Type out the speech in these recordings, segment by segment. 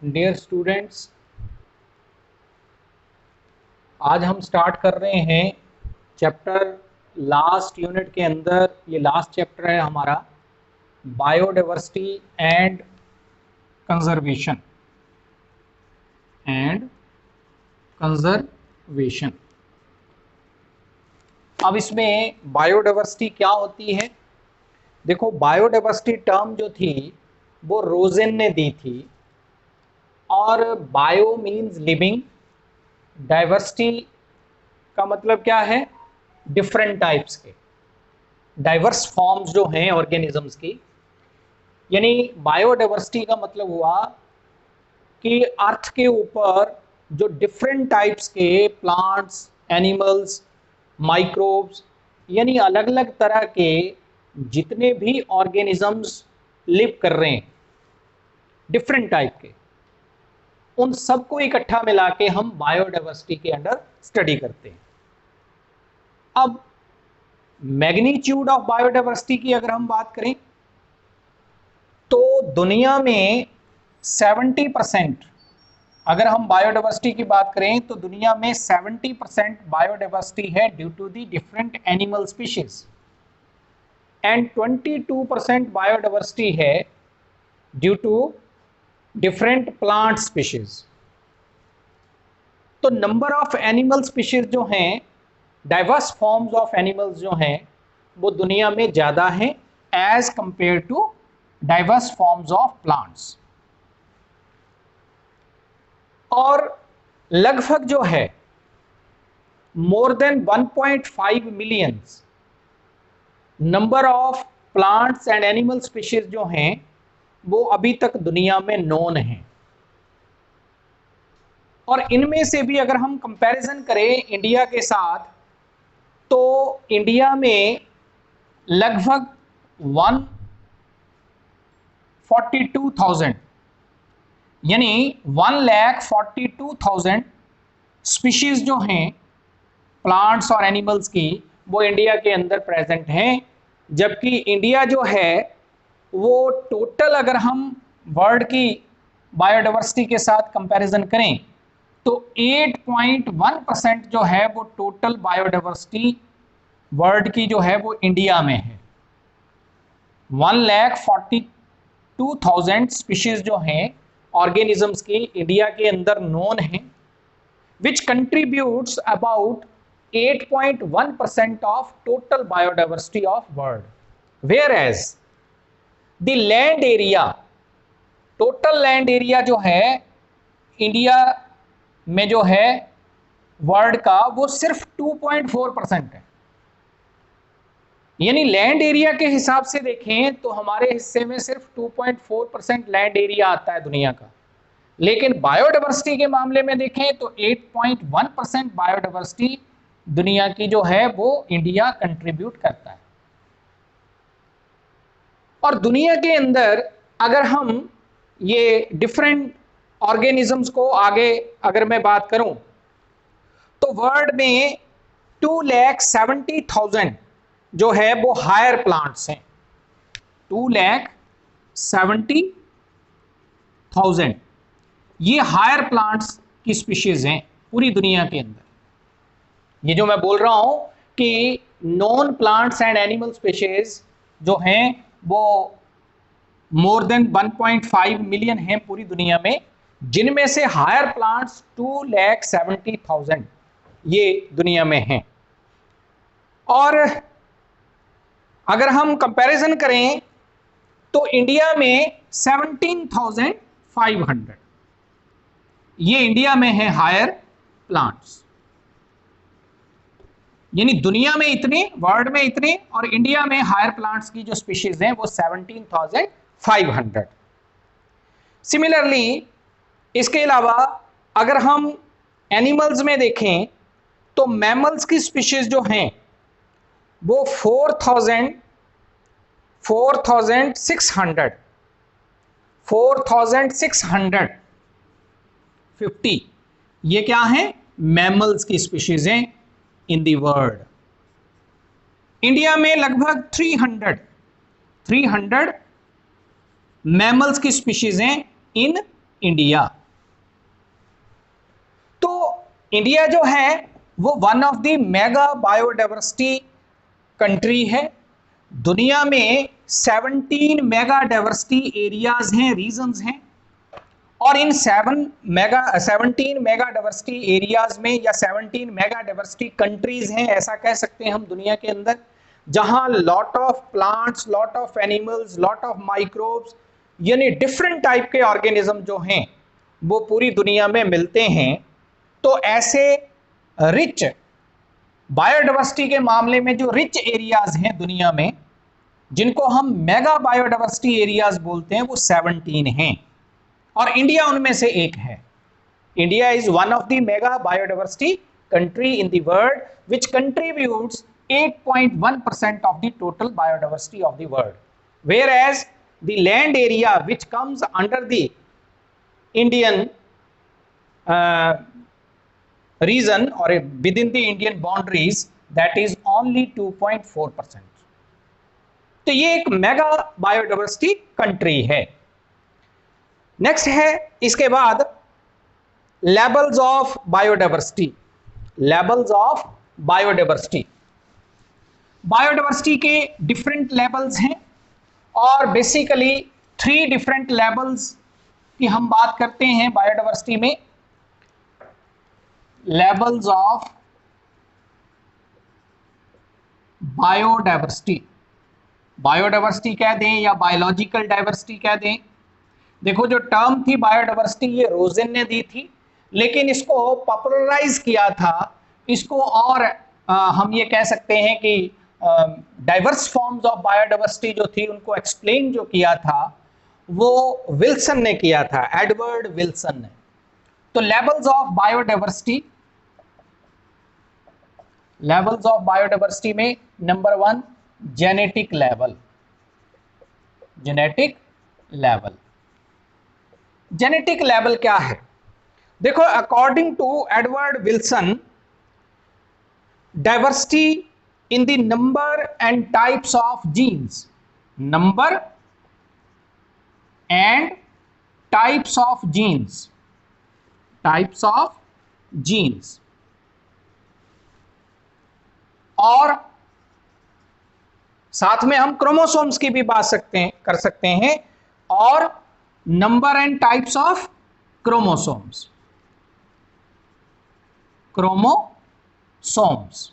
Dear students, आज हम start कर रहे हैं चैप्टर लास्ट यूनिट के अंदर। ये लास्ट चैप्टर है हमारा बायोडाइवर्सिटी एंड कंजर्वेशन कंजर्वेशन। अब इसमें बायोडाइवर्सिटी क्या होती है? देखो, बायोडाइवर्सिटी टर्म जो थी वो रोजेन ने दी थी, और बायो मीन्स लिविंग, डाइवर्सिटी का मतलब क्या है? डिफरेंट टाइप्स के, डाइवर्स फॉर्म्स जो हैं ऑर्गेनिजम्स की। यानी बायोडाइवर्सिटी का मतलब हुआ कि अर्थ के ऊपर जो डिफरेंट टाइप्स के प्लांट्स, एनिमल्स, माइक्रोब्स, यानी अलग अलग तरह के जितने भी ऑर्गेनिजम्स लिव कर रहे हैं डिफरेंट टाइप के, उन सबको इकट्ठा मिला के हम बायोडाइवर्सिटी के अंडर स्टडी करते हैं। अब मैग्नीट्यूड ऑफ बायोडाइवर्सिटी की अगर हम बात करें तो दुनिया में 70%, अगर हम बायोडाइवर्सिटी की बात करें तो दुनिया में 70% बायोडाइवर्सिटी है due to the different animal species, and 22% biodiversity है due to different plant species. तो नंबर ऑफ एनिमल स्पीशीज जो हैं, डाइवर्स फॉर्म्स ऑफ एनिमल्स जो हैं, वो दुनिया में ज़्यादा हैं as compare to diverse forms of plants. और लगभग जो है more than 1.5 millions number of plants and animal species जो हैं वो अभी तक दुनिया में नोन हैं। और इनमें से भी अगर हम कंपैरिजन करें इंडिया के साथ, तो इंडिया में लगभग 142,000 यानी 1,42,000 स्पीशीज जो हैं प्लांट्स और एनिमल्स की, वो इंडिया के अंदर प्रेजेंट हैं। जबकि इंडिया जो है वो टोटल, अगर हम वर्ल्ड की बायोडाइवर्सिटी के साथ कंपैरिजन करें तो 8.1% जो है वो टोटल बायोडाइवर्सिटी वर्ल्ड की जो है वो इंडिया में है। 1,42,000 स्पीशीज जो हैं ऑर्गेनिजम्स की इंडिया के अंदर नोन है, which contributes about 8.1% of total biodiversity of world, whereas the land area, total land area जो है इंडिया में जो है वर्ल्ड का, वो सिर्फ 2.4% है। यानी लैंड एरिया के हिसाब से देखें तो हमारे हिस्से में सिर्फ 2.4% लैंड एरिया आता है दुनिया का, लेकिन बायोडाइवर्सिटी के मामले में देखें तो 8.1% बायोडाइवर्सिटी दुनिया की जो है वो इंडिया कंट्रीब्यूट करता है। और दुनिया के अंदर अगर हम ये डिफरेंट ऑर्गेनिजम्स को आगे अगर मैं बात करूं तो वर्ल्ड में 2,70,000 जो है वो हायर प्लांट्स हैं। 2,70,000 ये हायर प्लांट्स की स्पीशीज हैं पूरी दुनिया के अंदर। ये जो मैं बोल रहा हूं कि non plants and animal species जो हैं वो मोर देन 1.5 मिलियन हैं पूरी दुनिया में, जिनमें से हायर प्लांट्स 2,70,000 ये दुनिया में हैं। और अगर हम कंपैरिजन करें तो इंडिया में 17,500 ये इंडिया में है हायर प्लांट्स। यानी दुनिया में इतने, वर्ल्ड में इतने, और इंडिया में हायर प्लांट्स की जो स्पीशीज हैं वो 17,500। सिमिलरली इसके अलावा अगर हम एनिमल्स में देखें तो मैमल्स की स्पीशीज जो हैं वो 4,650 ये क्या है? मैमल्स की स्पीशीज हैं इन दी वर्ल्ड। इंडिया में लगभग 300 मैमल्स की स्पीशीज हैं इन इंडिया। तो इंडिया जो है वो one of the mega biodiversity country है। दुनिया में 17 मेगा डाइवर्सिटी एरियाज हैं, रीजन्स हैं, और इन 17 मेगा डाइवर्सिटी एरियाज में या 17 मेगा डाइवर्सिटी कंट्रीज हैं, ऐसा कह सकते हैं हम दुनिया के अंदर, जहां lot of plants, lot of animals, lot of microbes, यानी डिफरेंट टाइप के ऑर्गेनिज्म जो हैं वो पूरी दुनिया में मिलते हैं। तो ऐसे रिच बायोडाइवर्सिटी के मामले में जो रिच एरियाज हैं दुनिया में, जिनको हम मेगा बायोडाइवर्सिटी एरियाज बोलते हैं, वो 17 हैं, और इंडिया उनमें से एक है। India is one of the mega biodiversity country in the world which contributes 8.1% of the total biodiversity of the world, whereas the land area which comes under the Indian region or within the Indian boundaries, that is only 2.4%. तो ये एक mega biodiversity country है। Next है इसके बाद levels of biodiversity. Levels of biodiversity, biodiversity के different levels हैं, और बेसिकली 3 डिफरेंट लेवल्स की हम बात करते हैं बायोडाइवर्सिटी में। लेवल्स ऑफ बायोडाइवर्सिटी, बायोडाइवर्सिटी कह दें या बायोलॉजिकल डाइवर्सिटी कह दें। देखो, जो टर्म थी बायोडाइवर्सिटी ये रोजेन ने दी थी, लेकिन इसको पॉपुलराइज किया था, इसको और हम ये कह सकते हैं कि डाइवर्स फॉर्म्स ऑफ बायोडाइवर्सिटी जो थी उनको एक्सप्लेन जो किया था वो विल्सन ने किया था, एडवर्ड विल्सन ने। तो levels of biodiversity, levels of biodiversity में number 1 genetic level. Genetic level, genetic level क्या है? देखो, according to Edward Wilson, diversity in the number and types of genes, number and types of genes, types of genes, और साथ में हम chromosomes की भी बात कर सकते हैं, और number and types of chromosomes, chromosomes.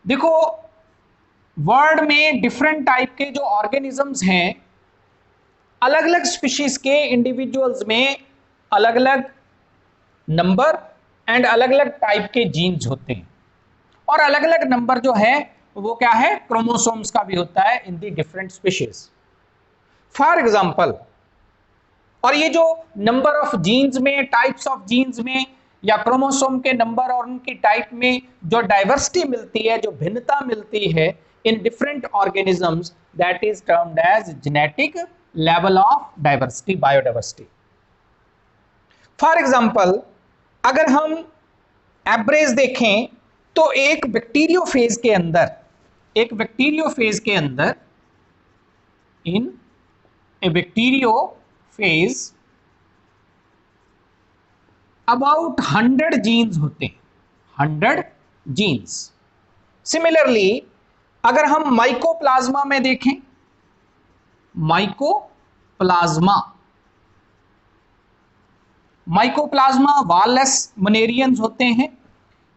देखो, वर्ल्ड में डिफरेंट टाइप के जो ऑर्गेनिजम्स हैं, अलग अलग स्पीशीज के इंडिविजुअल्स में अलग अलग नंबर एंड अलग अलग टाइप के जीन्स होते हैं, और अलग अलग नंबर जो है वो क्या है, क्रोमोसोम्स का भी होता है in the different species. For example, और ये जो नंबर ऑफ जीन्स में, टाइप्स ऑफ जीन्स में, या क्रोमोसोम के नंबर और उनकी टाइप में जो डाइवर्सिटी मिलती है, जो भिन्नता मिलती है in different organisms, that is termed as genetic level of diversity, biodiversity. For example, अगर हम एवरेज देखें तो एक बैक्टीरियोफेज के अंदर, एक बैक्टीरियोफेज के अंदर, इन ए बैक्टीरियोफेज अबाउट 100 जीन्स होते हैं, 100 जीन्स। सिमिलरली अगर हम माइकोप्लाज्मा में देखें, माइकोप्लाज्मा, माइकोप्लाज्मा वाललेस मनेरियंस होते हैं,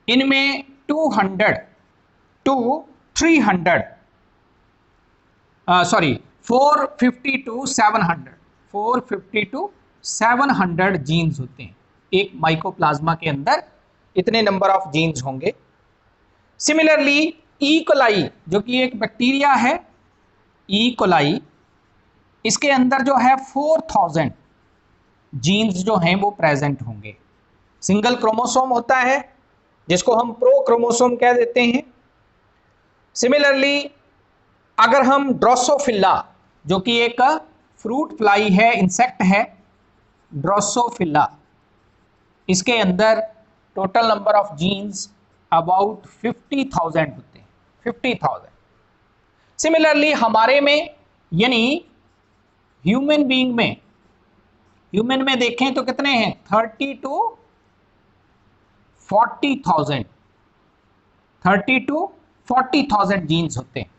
इनमें 200 टू 300 450 टू 700 450 टू 700 जीन्स होते हैं। एक माइकोप्लाज्मा के अंदर इतने नंबर ऑफ जीन्स होंगे। सिमिलरली ई कोलाई, जो कि एक बैक्टीरिया है, ई कोलाई, इसके अंदर जो है 4000 जीन्स जो हैं वो प्रेजेंट होंगे। सिंगल क्रोमोसोम होता है जिसको हम प्रो क्रोमोसोम कह देते हैं। सिमिलरली अगर हम ड्रोसोफिला, जो कि एक फ्रूट फ्लाई है, इंसेक्ट है, ड्रोसोफिला, इसके अंदर total number of genes about 50,000 होते हैं, 50,000। सिमिलरली हमारे में, यानी ह्यूमन बीइंग में ह्यूमन में देखें तो कितने हैं, 30 to 40,000, 30 to 40,000 जीन्स होते हैं।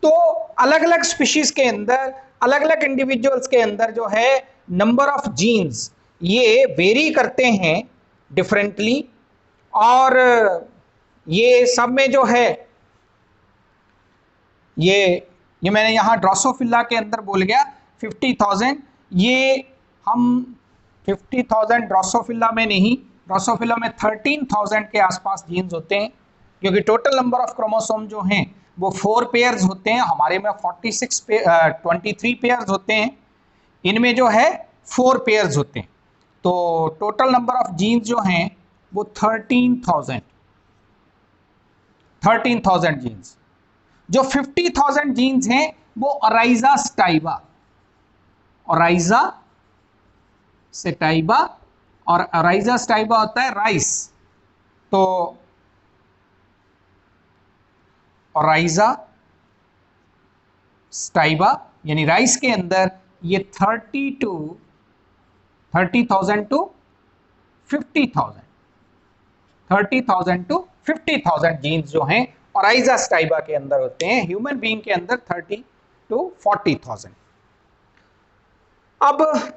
तो अलग अलग स्पीशीज के अंदर, अलग अलग इंडिविजुअल्स के अंदर जो है नंबर ऑफ जीन्स ये वेरी करते हैं डिफरेंटली, और ये सब में जो है ये मैंने यहां ड्रोसोफिला के अंदर बोल गया 50,000, ये हम 50,000 ड्रोसोफिला में नहीं, ड्रोसोफिला में 13,000 के आसपास जीन्स होते हैं, क्योंकि टोटल नंबर ऑफ क्रोमोसोम जो हैं वो 4 पेयर्स होते हैं, हमारे में 23 पेयर्स होते हैं, इनमें जो है 4 पेयर्स होते हैं। तो टोटल नंबर ऑफ जीन्स जो हैं वो 13,000 जीन्स। जो 50,000 जीन्स हैं वो अराइजा सेटाइबा, और अराइजा स्टाइबा होता है राइस, तो अराइजा स्टाइबा यानी राइस के अंदर ये 30,000 टू 50,000, 30,000 टू 50,000 जीन्स जो हैं ऑराइजा स्टाइबा के अंदर होते हैं। ह्यूमन बीइंग के अंदर 30 टू 40,000। अब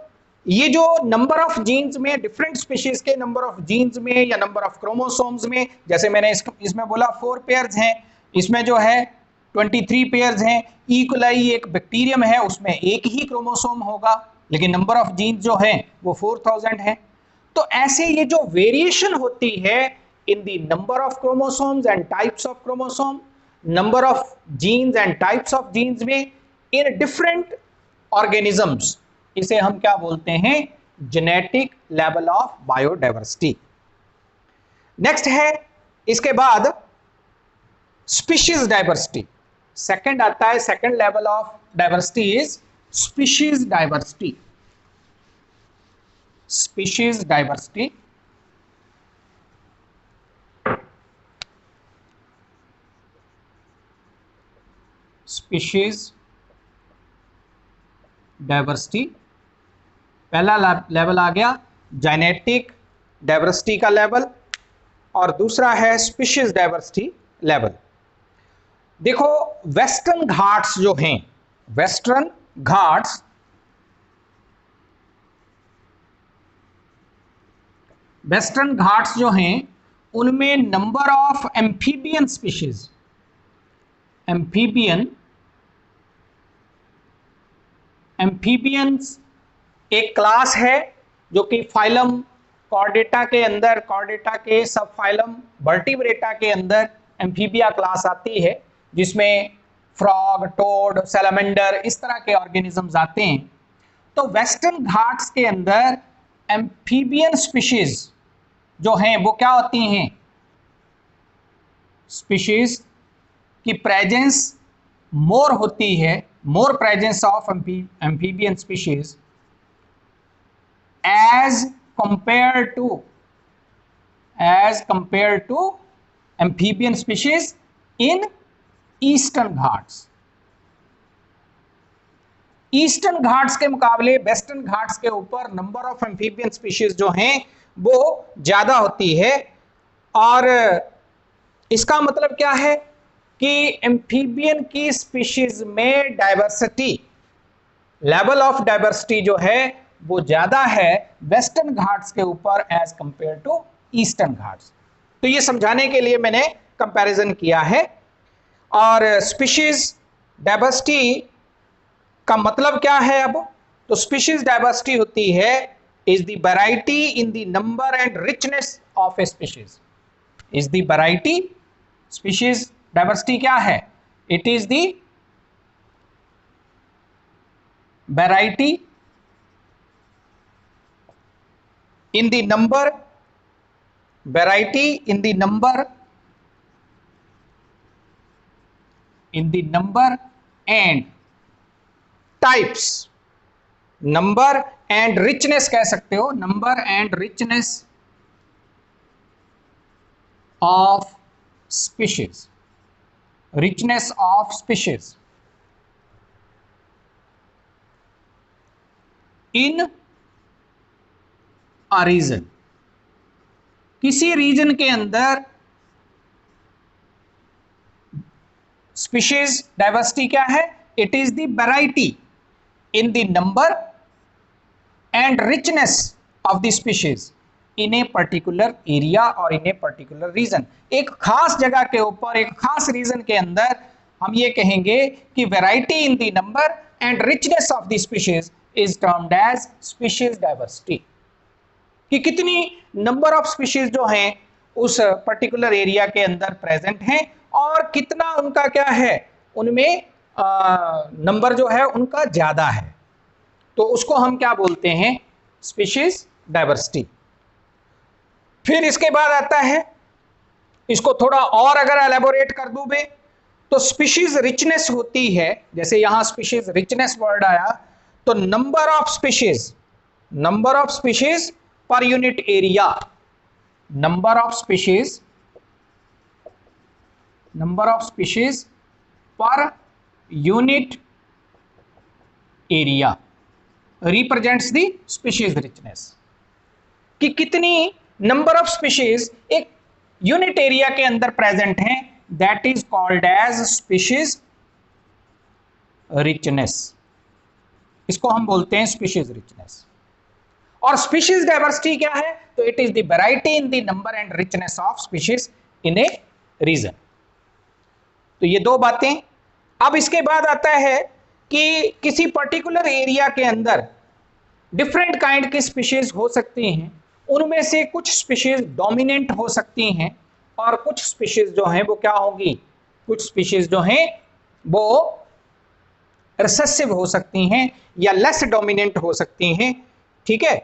ये जो नंबर ऑफ जीन्स में, डिफरेंट स्पीशीज के नंबर ऑफ जीन्स में या नंबर ऑफ क्रोमोसोम्स में, जैसे मैंने इसमें बोला 4 पेयर्स हैं, इसमें जो है 23 पेयर्स हैं। इकोलाई एक बैक्टीरियम है, उसमें एक ही क्रोमोसोम होगा, लेकिन नंबर ऑफ जीन्स जो है वो 4000 है। तो ऐसे ये जो वेरिएशन होती है in the number of chromosomes and types of chromosome, number of genes and types of genes में in different organisms, इसे हम क्या बोलते हैं, genetic level of biodiversity. Next है इसके बाद स्पीशीज डाइवर्सिटी, सेकंड आता है, second level of diversity is species diversity. Species diversity species diversity, पहला लेवल आ गया जेनेटिक डाइवर्सिटी का लेवल, और दूसरा है स्पीशीज डाइवर्सिटी लेवल। देखो वेस्टर्न घाट्स जो हैं, वेस्टर्न घाट्स जो हैं उनमें number of amphibian species, amphibians एक क्लास है जो कि फाइलम कॉर्डेटा के अंदर, कॉर्डेटा के सब फाइलम वर्टिब्रेटा के अंदर एम्फीबिया क्लास आती है, जिसमें फ्रॉग, टोड, सैलमेंडर इस तरह के ऑर्गेनिजम्स आते हैं। तो वेस्टर्न घाट्स के अंदर एम्फीबियन स्पीशीज जो हैं वो क्या होती हैं, स्पीशीज की प्रेजेंस मोर होती है, more presence of amphibian species as compared to amphibian species in eastern Ghats. Eastern Ghats के मुकाबले वेस्टर्न घाट्स के ऊपर नंबर ऑफ एम्फीबियन स्पीशीज जो हैं वो ज्यादा होती है। और इसका मतलब क्या है कि एम्फीबियन की स्पीशीज में डाइवर्सिटी, लेवल ऑफ डाइवर्सिटी जो है वो ज्यादा है वेस्टर्न घाट्स के ऊपर as compare to eastern Ghats. तो ये समझाने के लिए मैंने कंपैरिजन किया है। और स्पीशीज डाइवर्सिटी का मतलब क्या है अब, तो स्पीशीज डाइवर्सिटी होती है is the variety in the number and richness of A species, is the variety, species diversity क्या है, it is the variety in the number, variety in the number and types, number and richness कह सकते हो, number and richness of species, richness of species in a region, किसी region के अंदर species diversity क्या है? It is the variety in the number and richness of the species in a particular area और in a particular reason. एक खास जगह के ऊपर, एक खास रीजन के अंदर हम ये कहेंगे कि variety in the number and richness of the species is termed as species diversity, कि कितनी नंबर ऑफ स्पीशीज जो हैं उस पर्टिकुलर एरिया के अंदर प्रेजेंट हैं और कितना उनका क्या है, उनमें नंबर जो है उनका ज्यादा है, तो उसको हम क्या बोलते हैं? Species diversity. फिर इसके बाद आता है, इसको थोड़ा और अगर एलेबोरेट कर दूं बे, तो स्पीशीज रिचनेस होती है, जैसे यहां स्पीशीज रिचनेस वर्ड आया, तो number of species per unit area, number of species per unit area represents the species richness, कि कितनी नंबर ऑफ स्पीशीज एक यूनिट एरिया के अंदर प्रेजेंट हैं, that is called as species richness. इसको हम बोलते हैं स्पीशीज रिचनेस। और स्पीशीज डाइवर्सिटी क्या है? तो it is the variety in the number and richness of species in a region. तो ये दो बातें। अब इसके बाद आता है कि किसी पर्टिकुलर एरिया के अंदर डिफरेंट काइंड की स्पीशीज हो सकती हैं, उनमें से कुछ स्पीशीज डोमिनेंट हो सकती हैं और कुछ स्पीशीज जो हैं वो क्या होंगी, कुछ स्पीशीज जो हैं वो रिसेसिव हो सकती हैं या लेस डोमिनेंट हो सकती हैं, ठीक है।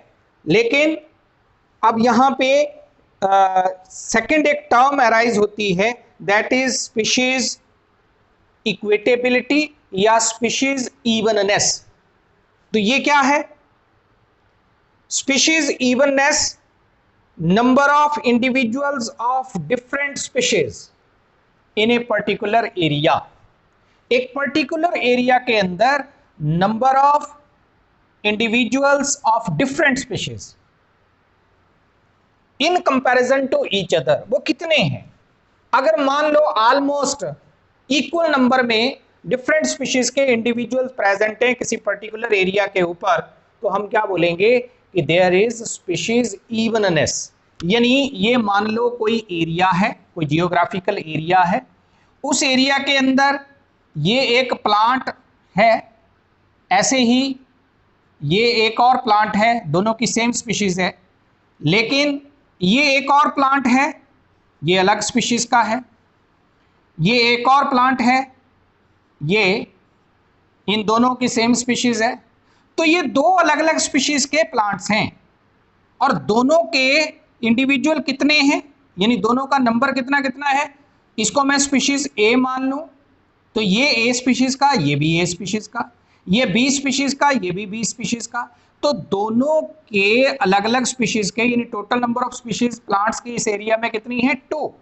लेकिन अब यहां पे सेकंड एक टर्म अराइज होती है, दैट इज स्पीशीज इक्विटेबिलिटी या स्पीशीज इवननेस। तो ये क्या है? Species evenness, number of individuals of different species in a particular area. एक पर्टिकुलर एरिया के अंदर number of individuals of different species in comparison to each other, वो कितने हैं? अगर मान लो ऑलमोस्ट इक्वल नंबर में डिफरेंट स्पीशीज के इंडिविजुअल प्रेजेंट हैं किसी पर्टिकुलर एरिया के ऊपर, तो हम क्या बोलेंगे कि देयर इज स्पीशीज इवननेस। यानी ये मान लो कोई एरिया है, कोई जियोग्राफिकल एरिया है, उस एरिया के अंदर ये एक प्लांट है, ऐसे ही ये एक और प्लांट है, दोनों की सेम स्पीशीज है, लेकिन ये एक और प्लांट है, ये अलग स्पीशीज का है, ये एक और प्लांट है, ये इन दोनों की सेम स्पीशीज है। तो ये दो अलग अलग स्पीशीज के प्लांट्स हैं और दोनों के इंडिविजुअल कितने हैं, यानी दोनों का नंबर कितना कितना है। इसको मैं स्पीशीज ए मान लूं, तो ये ए स्पीशीज का, ये भी ए स्पीशीज का, ये बी स्पीशीज का, ये भी बी स्पीशीज का। तो दोनों के अलग अलग स्पीशीज के, यानी total number of species plants की इस एरिया में कितनी है? 2।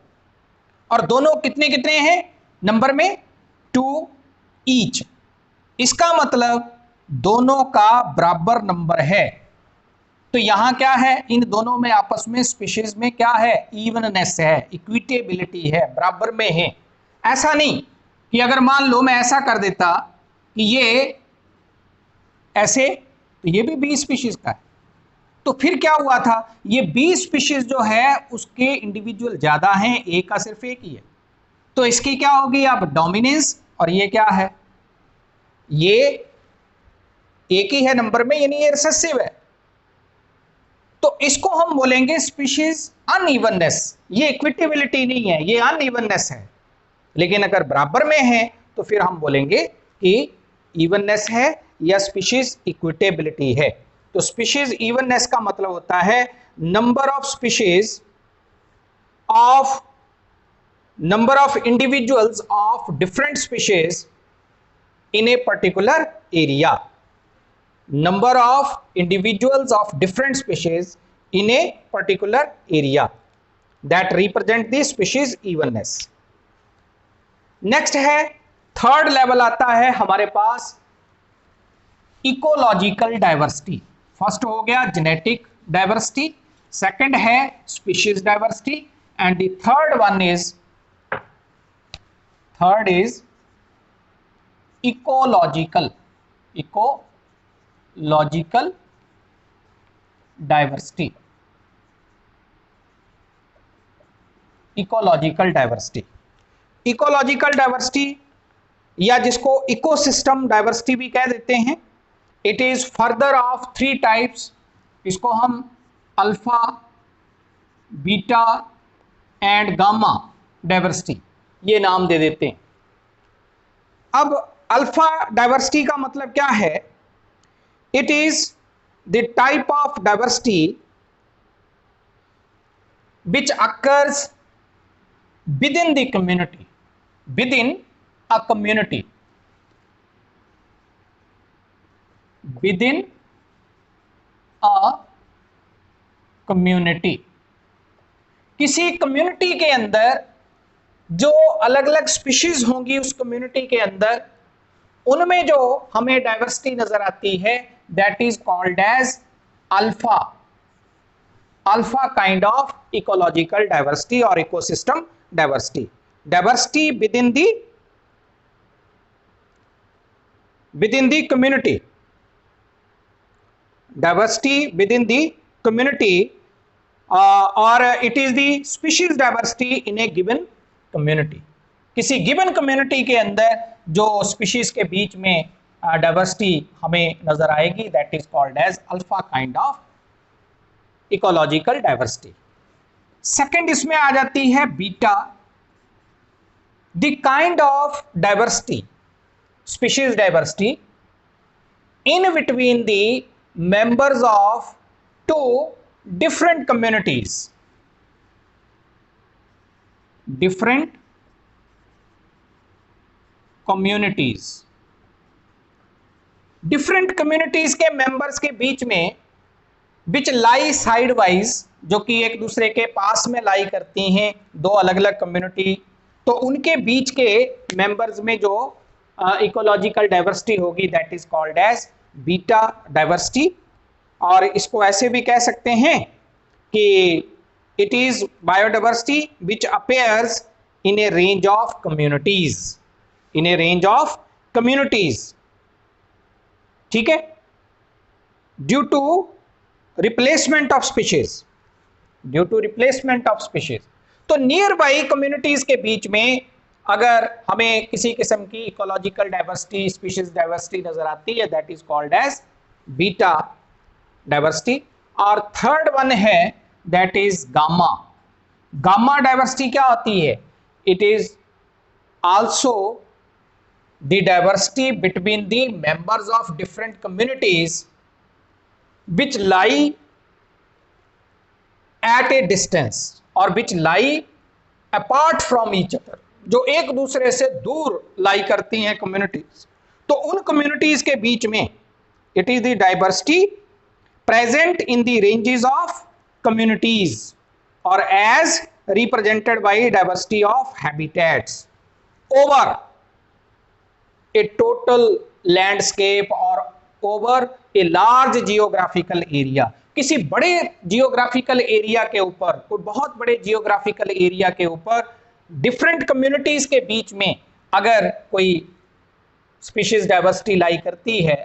और दोनों कितने कितने हैं नंबर में? 2 ईच। इसका मतलब दोनों का बराबर नंबर है। तो यहां क्या है, इन दोनों में आपस में स्पीशीज में क्या है? इवननेस है, इक्विटेबिलिटी है, बराबर में है। ऐसा नहीं कि अगर मान लो मैं ऐसा कर देता कि ये ऐसे, तो ये भी बी स्पीशीज का है, तो फिर क्या हुआ था, ये बी स्पीशीज जो है उसके इंडिविजुअल ज्यादा हैं, ए का सिर्फ एक ही है, तो इसकी क्या होगी अब? डोमिनेंस। और ये क्या है? ये एक ही है नंबर में, यानी ये रिसेसिव है, तो इसको हम बोलेंगे स्पीशीज अनइवननेस। ये इक्विटेबिलिटी नहीं है, ये अनइवननेस है। लेकिन अगर बराबर में है तो फिर हम बोलेंगे कि इवननेस है या स्पीशीज इक्विटेबिलिटी है। तो स्पीशीज इवननेस का मतलब होता है number of individuals of different species in a particular area. Number of individuals of different species in a particular area that represent the species evenness. Next है, थर्ड लेवल आता है हमारे पास इकोलॉजिकल डाइवर्सिटी। फर्स्ट हो गया genetic diversity, second है species diversity, and the third is ecological diversity. Ecological diversity या जिसको ecosystem diversity भी कह देते हैं, it is further of 3 types. इसको हम alpha, beta and gamma diversity ये नाम दे देते हैं। अब अल्फा डाइवर्सिटी का मतलब क्या है? It is the type of diversity which occurs within the community, within a community, within a community। किसी कम्युनिटी के अंदर जो अलग अलग स्पीशीज होंगी उस कम्युनिटी के अंदर, उनमें जो हमें डाइवर्सिटी नजर आती है, that is called as alpha kind of ecological diversity और ecosystem diversity within the community, diversity within the community, और it is the species diversity in a given community. किसी गिवन कम्युनिटी के अंदर जो species के बीच में diversity हमें नजर आएगी, that is called as alpha kind of ecological diversity. Second इसमें आ जाती है beta, the kind of diversity, species diversity in between the members of 2 different communities, different communities के मेंबर्स के बीच में, विच लाई साइड वाइज, जो कि एक दूसरे के पास में लाई करती हैं 2 अलग अलग कम्युनिटी, तो उनके बीच के मेंबर्स में जो इकोलॉजिकल डाइवर्सिटी होगी, that is called as beta diversity. और इसको ऐसे भी कह सकते हैं कि it is biodiversity which appears in a range of communities, ठीक है, due to replacement of species, तो नियर बाई कम्युनिटीज के बीच में अगर हमें किसी किस्म की इकोलॉजिकल डाइवर्सिटी, स्पीशीज डाइवर्सिटी नजर आती है, that is called as beta diversity. और थर्ड वन है दैट इज गामा डाइवर्सिटी क्या होती है? It is also the diversity between the members of different communities which lie at a distance और which lie apart from each other, जो एक दूसरे से दूर लाई करती हैं कम्युनिटीज, तो उन कम्युनिटीज के बीच में it is the diversity present in the ranges of communities or as represented by diversity of habitats over a total landscape or over a large geographical area। किसी बड़े जियोग्राफिकल एरिया के ऊपर, कोई बहुत बड़े जियोग्राफिकल एरिया के ऊपर different communities के बीच में अगर कोई स्पीशीज डाइवर्सिटी लाई करती है,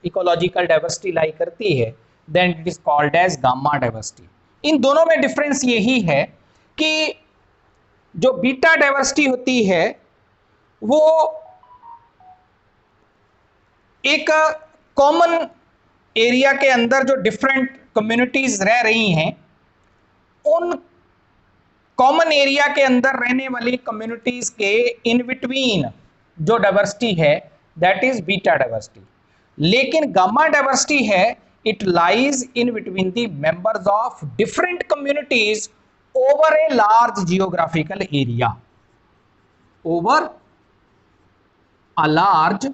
इकोलॉजिकल डाइवर्सिटी लाई करती है, then it is called as gamma diversity। इन दोनों में डिफरेंस यही है कि जो बीटा डाइवर्सिटी होती है वो एक कॉमन एरिया के अंदर जो डिफरेंट कम्युनिटीज रह रही हैं, उन कॉमन एरिया के अंदर रहने वाली कम्युनिटीज के इन बिटवीन जो डाइवर्सिटी है, दैट इज बीटा डाइवर्सिटी। लेकिन गामा डाइवर्सिटी है, it lies in between the members of different communities over a large geographical area, over a large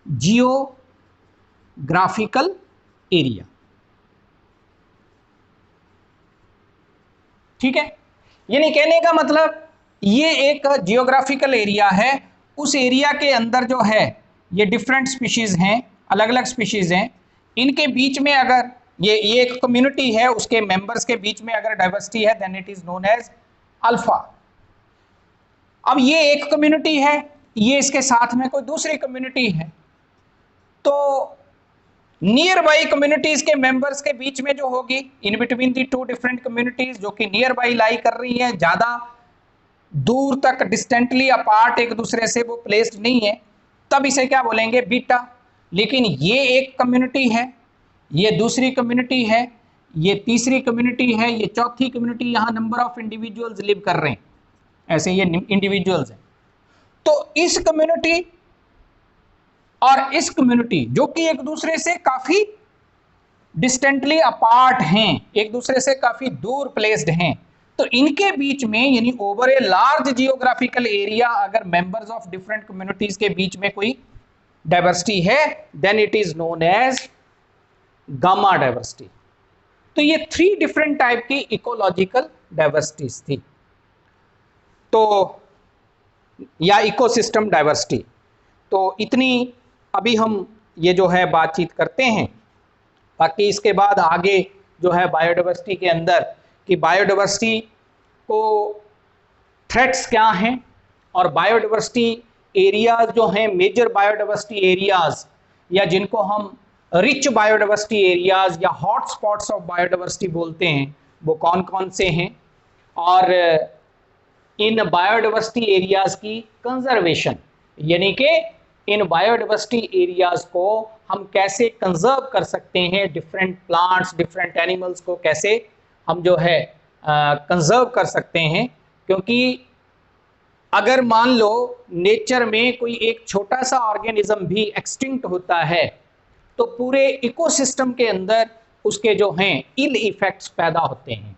geographical area, ठीक है। यानी कहने का मतलब ये एक जियोग्राफिकल एरिया है, उस एरिया के अंदर जो है ये डिफरेंट स्पीशीज हैं, अलग अलग स्पीशीज हैं, इनके बीच में अगर ये एक कम्युनिटी है, उसके मेंबर्स के बीच में अगर डाइवर्सिटी है then it is known as alpha. अब ये एक कम्युनिटी है, ये इसके साथ में कोई दूसरी कम्युनिटी है, तो नियर बाई कम्युनिटीज के मेंबर्स के बीच में जो होगी, in between the two different communities जो कि नियर बाई लाई कर रही है, ज्यादा दूर तक डिस्टेंटली अपार्ट एक दूसरे से वो प्लेस्ड नहीं है, तब इसे क्या बोलेंगे, बीटा। लेकिन ये एक कम्युनिटी है, ये दूसरी कम्युनिटी है, ये तीसरी कम्युनिटी है, ये चौथी कम्युनिटी, यहां नंबर ऑफ इंडिविजुअल्स लिव कर रहे हैं, ऐसे ये इंडिविजुअल्स हैं। तो इस कम्युनिटी और इस कम्युनिटी जो कि एक दूसरे से काफी डिस्टेंटली अपार्ट हैं, एक दूसरे से काफी दूर प्लेस्ड हैं, तो इनके बीच में यानी over a large geographical area अगर मेंबर्स ऑफ डिफरेंट कम्युनिटीज के बीच में कोई डाइवर्सिटी है then it is known as gamma diversity. तो ये 3 डिफरेंट टाइप की इकोलॉजिकल डाइवर्सिटीज थी, तो या इकोसिस्टम डाइवर्सिटी। तो इतनी अभी हम ये जो है बातचीत करते हैं, बाकी इसके बाद आगे जो है बायोडाइवर्सिटी के अंदर कि बायोडाइवर्सिटी को थ्रेट्स क्या हैं, और बायोडाइवर्सिटी एरियाज जो हैं, मेजर बायोडाइवर्सिटी एरियाज या जिनको हम रिच बायोडाइवर्सिटी एरियाज या हॉट स्पॉट्स ऑफ बायोडाइवर्सिटी बोलते हैं, वो कौन कौन से हैं, और इन बायोडाइवर्सिटी एरियाज की कंजर्वेशन यानी कि इन बायोडाइवर्सिटी एरियाज को हम कैसे कंजर्व कर सकते हैं, डिफरेंट प्लांट्स डिफरेंट एनिमल्स को कैसे हम जो है कंजर्व कर सकते हैं। क्योंकि अगर मान लो नेचर में कोई एक छोटा सा ऑर्गेनिज्म भी एक्सटिंक्ट होता है तो पूरे इकोसिस्टम के अंदर उसके जो हैं इल इफेक्ट्स पैदा होते हैं।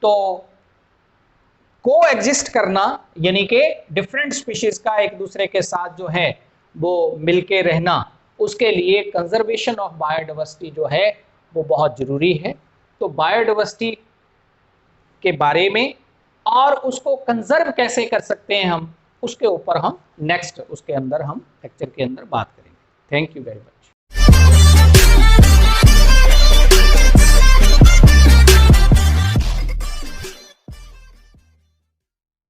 तो को एग्जिस्ट करना यानी कि डिफरेंट स्पीशीज का एक दूसरे के साथ जो है वो मिलके रहना, उसके लिए कंजर्वेशन ऑफ बायोडाइवर्सिटी जो है वो बहुत ज़रूरी है। तो बायोडाइवर्सिटी के बारे में और उसको कंजर्व कैसे कर सकते हैं हम, उसके ऊपर हम नेक्स्ट उसके अंदर हम लेक्चर के अंदर बात करेंगे। Thank you very much.